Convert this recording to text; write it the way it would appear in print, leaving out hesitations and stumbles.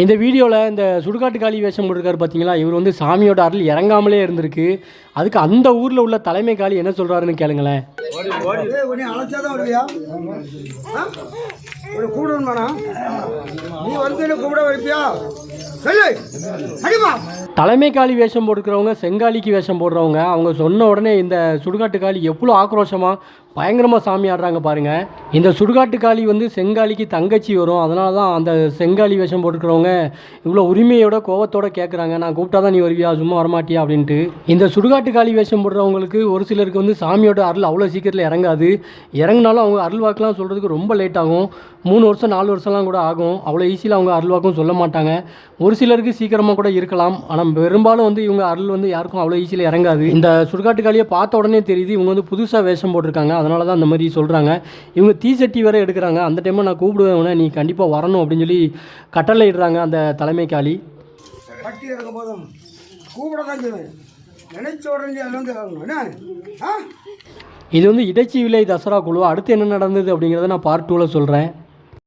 இந்த வீடியோவில் இந்த சுடுகாட்டு காளி வேஷம் போட்டிருக்காரு பார்த்தீங்களா, இவர் வந்து சாமியோட அருள் இறங்காமலே இருந்திருக்கு. அதுக்கு அந்த ஊரில் உள்ள தலைமை காளி என்ன சொல்கிறாருன்னு கேளுங்களேன். தலைமை காளி வேஷம் போட்டுக்கிறவங்க செங்காலிக்கு வேஷம் போடுறவங்க அவங்க சொன்ன உடனே இந்த சுடுகாட்டு காளி எவ்வளோ ஆக்ரோஷமாக பயங்கரமாக சாமி ஆடுறாங்க பாருங்கள். இந்த சுடுகாட்டு காளி வந்து செங்காலிக்கு தங்கச்சி வரும். அதனால தான் அந்த செங்காலி வேஷம் போட்டுக்கிறவங்க இவ்வளோ உரிமையோட கோவத்தோடு கேட்குறாங்க, நான் கூப்பிட்டா தான் நீ வருவியா, சும்மா வரமாட்டியா அப்படின்ட்டு. இந்த சுடுகாட்டு காளி வேஷம் போடுறவங்களுக்கு ஒரு சிலருக்கு வந்து சாமியோட அருள் அவ்வளோ சீக்கிரத்தில் இறங்காது. இறங்கினாலும் அவங்க அருள் வாக்கெலாம் சொல்கிறதுக்கு ரொம்ப லேட் ஆகும். 3 வருஷம் 4 வருஷம்லாம் கூட ஆகும். அவ்வளோ ஈஸியில் அவங்க அருள் வாக்கும் சொல்ல மாட்டாங்க. ஒரு சிலருக்கு சீக்கிரமாக கூட இருக்கலாம். ஆனால் பெரும்பாலும் வந்து இவங்க அருள் வந்து யாருக்கும் அவ்வளோ ஈஸியில் இறங்காது. இந்த சுடுகாட்டு காளியை பார்த்த உடனே தெரியுது இவங்க வந்து புதுசாக வேஷம் போட்டிருக்காங்க. அதனால தான் அந்த மாதிரி சொல்கிறாங்க. இவங்க தீசட்டி வேறு எடுக்கிறாங்க. அந்த டைமில் நான் கூப்பிடுவேன், நீ கண்டிப்பாக வரணும் அப்படின்னு சொல்லி கட்டளை இடுறாங்க அந்த தலைமை காளி. கட்டி இருக்கும் போதும் கூப்பிட தான் செய்வேன், நினைச்ச உடனே. இது வந்து இடைச்சி விலை தசரா குழு. அடுத்து என்ன நடந்தது அப்படிங்கிறத நான் பார்ட் 2ல் சொல்கிறேன்.